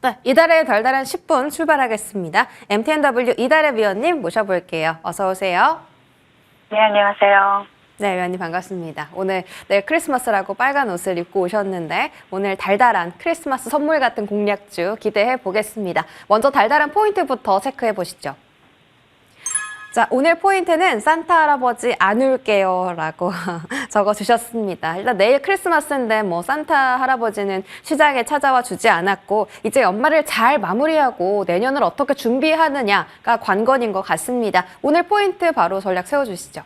네, 이달의 달달한 10분 출발하겠습니다. MTNW 이달의 위원님 모셔볼게요. 어서 오세요. 네, 안녕하세요. 네, 위원님 반갑습니다. 오늘 내일 크리스마스라고 빨간 옷을 입고 오셨는데 오늘 달달한 크리스마스 선물 같은 공략주 기대해 보겠습니다. 먼저 달달한 포인트부터 체크해 보시죠. 자, 오늘 포인트는 산타 할아버지 안 올게요 라고 적어주셨습니다. 일단 내일 크리스마스인데 뭐 산타 할아버지는 시장에 찾아와 주지 않았고 이제 연말을 잘 마무리하고 내년을 어떻게 준비하느냐가 관건인 것 같습니다. 오늘 포인트 바로 전략 세워주시죠.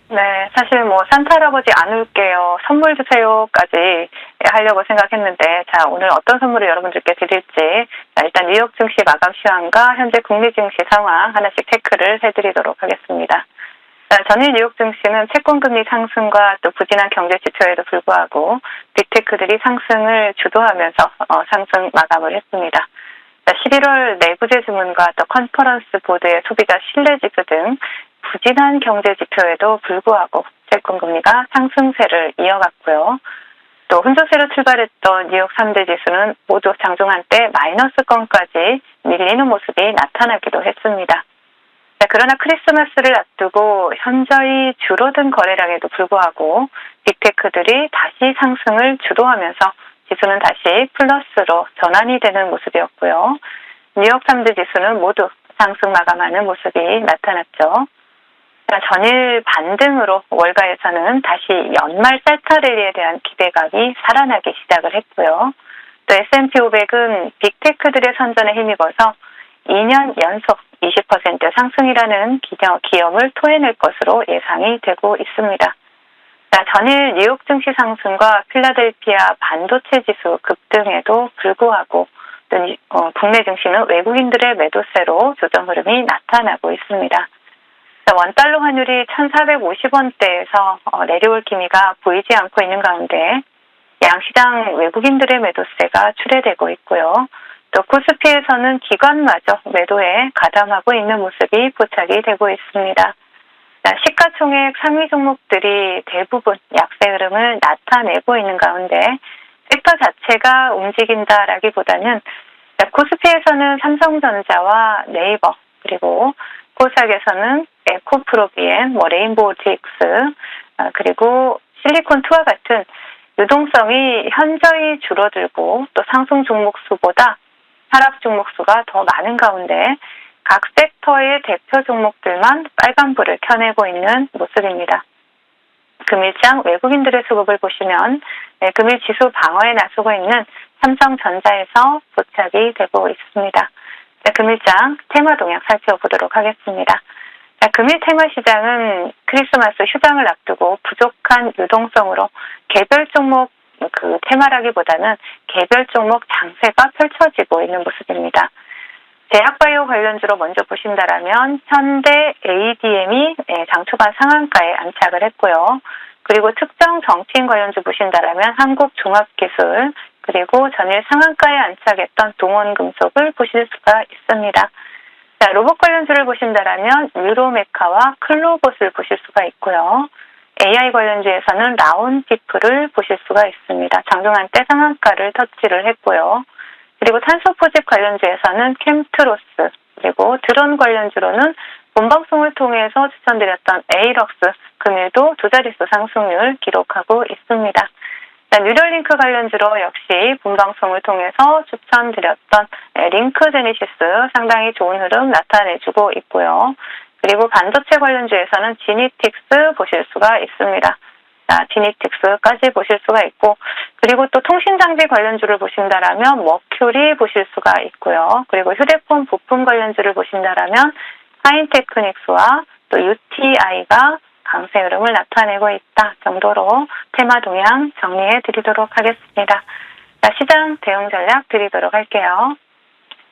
네, 사실 뭐 산타 할아버지 안 올게요, 선물 주세요까지 하려고 생각했는데, 자, 오늘 어떤 선물을 여러분들께 드릴지, 자, 일단 뉴욕 증시 마감 시황과 현재 국내 증시 상황 하나씩 체크를 해드리도록 하겠습니다. 자, 전일 뉴욕 증시는 채권금리 상승과 또 부진한 경제 지표에도 불구하고 빅테크들이 상승을 주도하면서 상승 마감을 했습니다. 11월 내부재 주문과 또 컨퍼런스 보드의 소비자 신뢰지수 등 부진한 경제 지표에도 불구하고 채권금리가 상승세를 이어갔고요. 또 혼조세로 출발했던 뉴욕 3대 지수는 모두 장중한 때 마이너스권까지 밀리는 모습이 나타나기도 했습니다. 그러나 크리스마스를 앞두고 현저히 줄어든 거래량에도 불구하고 빅테크들이 다시 상승을 주도하면서 지수는 다시 플러스로 전환이 되는 모습이었고요. 뉴욕 3대 지수는 모두 상승 마감하는 모습이 나타났죠. 전일 반등으로 월가에서는 다시 연말 셀타 랠리에 대한 기대감이 살아나기 시작을 했고요. 또 S&P 500은 빅테크들의 선전에 힘입어서 2년 연속 20% 상승이라는 기염을 토해낼 것으로 예상이 되고 있습니다. 전일 뉴욕 증시 상승과 필라델피아 반도체 지수 급등에도 불구하고 또 국내 증시는 외국인들의 매도세로 조정 흐름이 나타나고 있습니다. 원달러 환율이 1,450원대에서 내려올 기미가 보이지 않고 있는 가운데 양시장 외국인들의 매도세가 출회되고 있고요. 또 코스피에서는 기관마저 매도에 가담하고 있는 모습이 포착이 되고 있습니다. 시가총액 상위 종목들이 대부분 약세 흐름을 나타내고 있는 가운데 섹터 자체가 움직인다라기보다는 코스피에서는 삼성전자와 네이버, 그리고 코스닥에서는 에코프로비엔, 레인보우TX, 그리고 실리콘2와 같은 유동성이 현저히 줄어들고 또 상승 종목 수보다 하락 종목 수가 더 많은 가운데 각 섹터의 대표 종목들만 빨간불을 켜내고 있는 모습입니다. 금일장 외국인들의 수급을 보시면 금일 지수 방어에 나서고 있는 삼성전자에서 포착이 되고 있습니다. 금일장 테마 동향 살펴보도록 하겠습니다. 금일 테마 시장은 크리스마스 휴장을 앞두고 부족한 유동성으로 개별 종목 테마라기보다는 개별 종목 장세가 펼쳐지고 있는 모습입니다. 제약바이오 관련주로 먼저 보신다라면 현대 ADM이 장 초반 상한가에 안착을 했고요. 그리고 특정 정치인 관련주 보신다라면 한국종합기술, 그리고 전일 상한가에 안착했던 동원금속을 보실 수가 있습니다. 로봇 관련주를 보신다라면 유로메카와 클로봇을 보실 수가 있고요. AI 관련주에서는 라온티프를 보실 수가 있습니다. 장중한 때 상한가를 터치를 했고요. 그리고 탄소 포집 관련주에서는 캠트로스, 그리고 드론 관련주로는 본방송을 통해서 추천드렸던 에이럭스, 금일도 두 자릿수 상승률 기록하고 있습니다. 뉴럴링크 관련주로 역시 본방송을 통해서 추천드렸던 링크 제네시스 상당히 좋은 흐름 나타내주고 있고요. 그리고 반도체 관련주에서는 지니틱스 보실 수가 있습니다. 지니틱스까지 보실 수가 있고, 그리고 또 통신장비 관련주를 보신다라면 머큐리 보실 수가 있고요. 그리고 휴대폰 부품 관련주를 보신다라면 하인테크닉스와 또 UTI가 강세 흐름을 나타내고 있다 정도로 테마 동향 정리해 드리도록 하겠습니다. 시장 대응 전략 드리도록 할게요.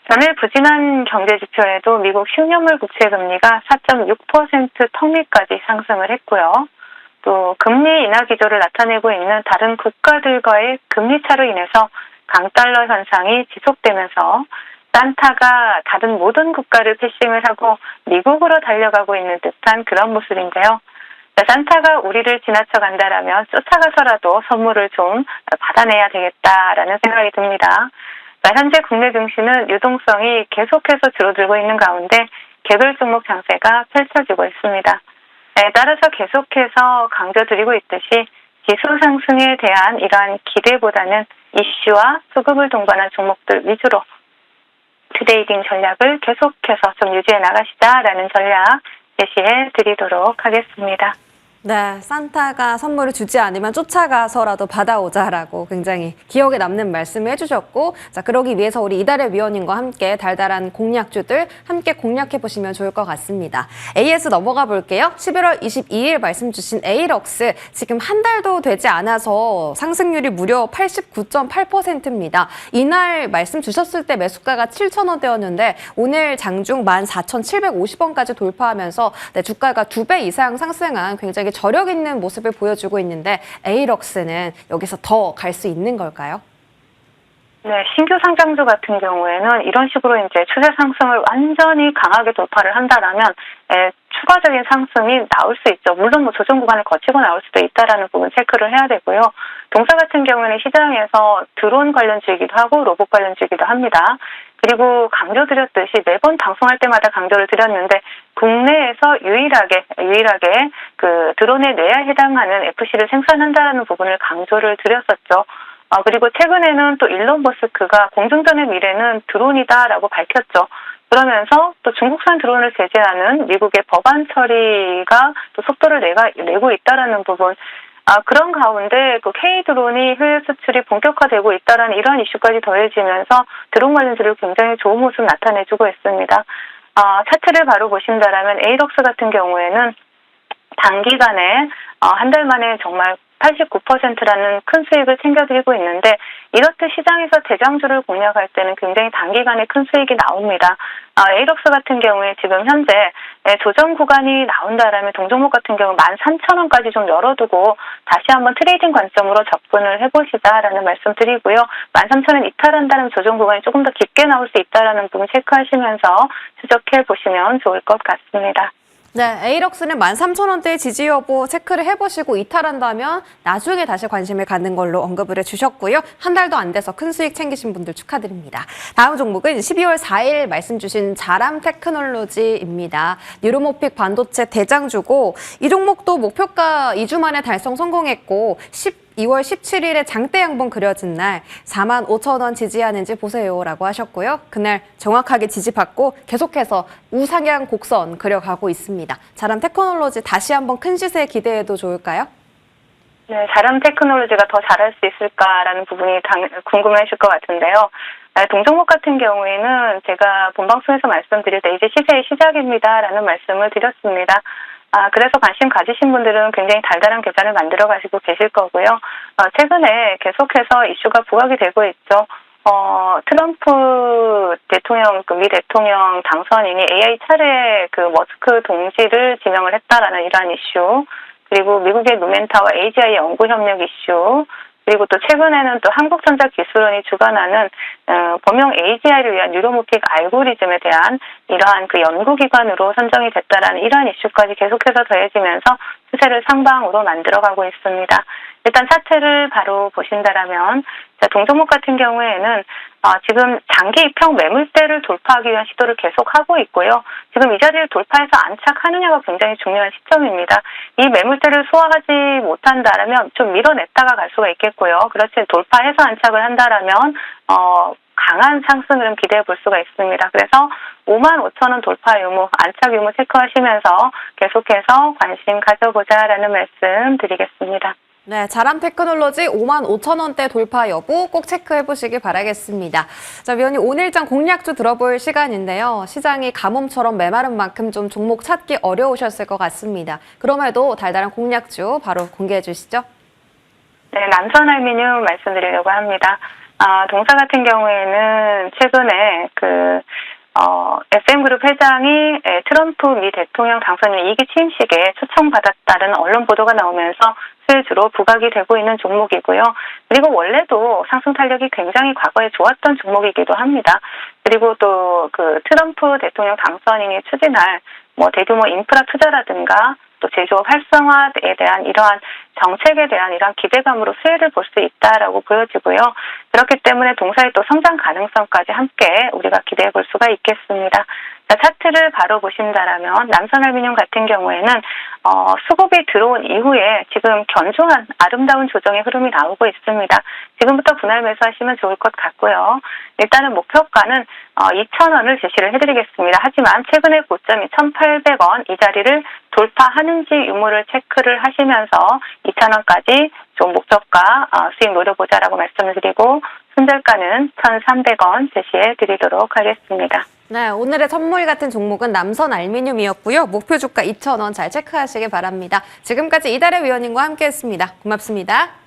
전일 부진한 경제 지표에도 미국 10년물 국채 금리가 4.6% 턱밑까지 상승을 했고요. 또 금리 인하 기조를 나타내고 있는 다른 국가들과의 금리 차로 인해서 강달러 현상이 지속되면서 산타가 다른 모든 국가를 패싱을 하고 미국으로 달려가고 있는 듯한 그런 모습인데요. 산타가 우리를 지나쳐 간다라면 쫓아가서라도 선물을 좀 받아내야 되겠다라는 생각이 듭니다. 자, 현재 국내 증시는 유동성이 계속해서 줄어들고 있는 가운데 개별 종목 장세가 펼쳐지고 있습니다. 따라서 계속해서 강조드리고 있듯이 지수 상승에 대한 이러한 기대보다는 이슈와 수급을 동반한 종목들 위주로 트레이딩 전략을 계속해서 좀 유지해 나가시자라는 전략 제시해 드리도록 하겠습니다. 네, 산타가 선물을 주지 않으면 쫓아가서라도 받아오자라고 굉장히 기억에 남는 말씀을 해주셨고, 자, 그러기 위해서 우리 이달의 위원님과 함께 달달한 공략주들 함께 공략해보시면 좋을 것 같습니다. AS 넘어가 볼게요. 11월 22일 말씀 주신 에이럭스, 지금 한 달도 되지 않아서 상승률이 무려 89.8%입니다. 이날 말씀 주셨을 때 매수가가 7,000원대였는데 오늘 장중 14,750원까지 돌파하면서 네, 주가가 2배 이상 상승한 굉장히 저력 있는 모습을 보여주고 있는데 에이럭스는 여기서 더 갈 수 있는 걸까요? 네, 신규 상장주 같은 경우에는 이런 식으로 이제 추세 상승을 완전히 강하게 돌파를 한다라면 추가적인 상승이 나올 수 있죠. 물론 뭐 조정 구간을 거치고 나올 수도 있다라는 부분 체크를 해야 되고요. 동사 같은 경우에는 시장에서 드론 관련주이기도 하고 로봇 관련주이기도 합니다. 그리고 강조드렸듯이 매번 방송할 때마다 강조를 드렸는데 국내에서 유일하게 그 드론의 뇌에 해당하는 FC를 생산한다라는 부분을 강조를 드렸었죠. 그리고 최근에는 또 일론 머스크가 공중전의 미래는 드론이다라고 밝혔죠. 그러면서 또 중국산 드론을 제재하는 미국의 법안 처리가 또 속도를 내고 있다라는 부분. 그런 가운데 그 K-드론이 해외 수출이 본격화되고 있다라는 이런 이슈까지 더해지면서 드론 관련주를 굉장히 좋은 모습 나타내주고 있습니다. 차트를 바로 보신다라면 에이럭스 같은 경우에는 단기간에 한 달 만에 정말 89%라는 큰 수익을 챙겨드리고 있는데 이렇듯 시장에서 대장주를 공략할 때는 굉장히 단기간에 큰 수익이 나옵니다. 에이럭스 같은 경우에 지금 현재 조정 구간이 나온다라면 동종목 같은 경우 13,000원까지 좀 열어두고 다시 한번 트레이딩 관점으로 접근을 해보시자라는 말씀 드리고요. 13,000원 이탈한다는 조정 구간이 조금 더 깊게 나올 수 있다라는 부분 체크하시면서 추적해 보시면 좋을 것 같습니다. 네, 에이럭스는 13,000원대의 지지 여부 체크를 해보시고 이탈한다면 나중에 다시 관심을 갖는 걸로 언급을 해주셨고요. 한 달도 안 돼서 큰 수익 챙기신 분들 축하드립니다. 다음 종목은 12월 4일 말씀 주신 자람 테크놀로지입니다. 뉴로모픽 반도체 대장주고 이 종목도 목표가 2주 만에 달성 성공했고 2월 17일에 장대 양봉 그려진 날 45,000원 지지하는지 보세요라고 하셨고요. 그날 정확하게 지지받고 계속해서 우상향 곡선 그려가고 있습니다. 자람 테크놀로지 다시 한번 큰 시세 기대해도 좋을까요? 네, 자람 테크놀로지가 더 잘할 수 있을까라는 부분이 궁금해하실 것 같은데요. 동종목 같은 경우에는 제가 본방송에서 말씀드릴 때 이제 시세의 시작입니다라는 말씀을 드렸습니다. 그래서 관심 가지신 분들은 굉장히 달달한 계좌를 만들어 가시고 계실 거고요. 최근에 계속해서 이슈가 부각이 되고 있죠. 트럼프 대통령, 미 대통령 당선인이 AI 차례 그 머스크 동지를 지명을 했다라는 이러한 이슈, 그리고 미국의 누멘타와 AGI 연구 협력 이슈, 그리고 또 최근에는 또 한국전자기술원이 주관하는 범용 AGI를 위한 뉴로모픽 알고리즘에 대한 이러한 그 연구기관으로 선정이 됐다라는 이러한 이슈까지 계속해서 더해지면서 추세를 상방으로 만들어가고 있습니다. 일단 차트를 바로 보신다라면 동종목 같은 경우에는 지금 장기 입형 매물대를 돌파하기 위한 시도를 계속하고 있고요. 지금 이 자리를 돌파해서 안착하느냐가 굉장히 중요한 시점입니다. 이 매물대를 소화하지 못한다라면 좀 밀어냈다가 갈 수가 있겠고요. 그렇지 돌파해서 안착을 한다라면 강한 상승 흐름 기대해 볼 수가 있습니다. 그래서 55,000원 돌파 유무, 안착 유무 체크하시면서 계속해서 관심 가져보자라는 말씀 드리겠습니다. 네, 자람 테크놀로지 55,000원대 돌파 여부 꼭 체크해 보시기 바라겠습니다. 자, 위원님 오늘장 공략주 들어볼 시간인데요. 시장이 가뭄처럼 메마른 만큼 좀 종목 찾기 어려우셨을 것 같습니다. 그럼에도 달달한 공략주 바로 공개해 주시죠. 네, 남선알미늄 말씀드리려고 합니다. 동사 같은 경우에는 최근에 SM그룹 회장이 트럼프 미 대통령 당선인 2기 취임식에 초청받았다는 언론 보도가 나오면서 수혜주로 부각이 되고 있는 종목이고요. 그리고 원래도 상승 탄력이 굉장히 과거에 좋았던 종목이기도 합니다. 그리고 또 그 트럼프 대통령 당선인이 추진할 대규모 인프라 투자라든가 또 제조업 활성화에 대한 이러한 정책에 대한 이런 기대감으로 수혜를 볼 수 있다라고 보여지고요. 그렇기 때문에 동사의 또 성장 가능성까지 함께 우리가 기대해 볼 수가 있겠습니다. 자, 차트를 바로 보신다라면 남선알루미늄 같은 경우에는 수급이 들어온 이후에 지금 견조한 아름다운 조정의 흐름이 나오고 있습니다. 지금부터 분할 매수하시면 좋을 것 같고요. 일단은 목표가는 2,000원을 제시를 해드리겠습니다. 하지만 최근의 고점이 1,800원 이 자리를 돌파하는지 유무를 체크를 하시면서 2,000원까지 좀 목표가 수익 노려보자라고 말씀을 드리고 손절가는 1,300원 제시해 드리도록 하겠습니다. 네, 오늘의 선물 같은 종목은 남선 알루미늄이었고요. 목표 주가 2,000원 잘 체크하시기 바랍니다. 지금까지 이달의 위원님과 함께했습니다. 고맙습니다.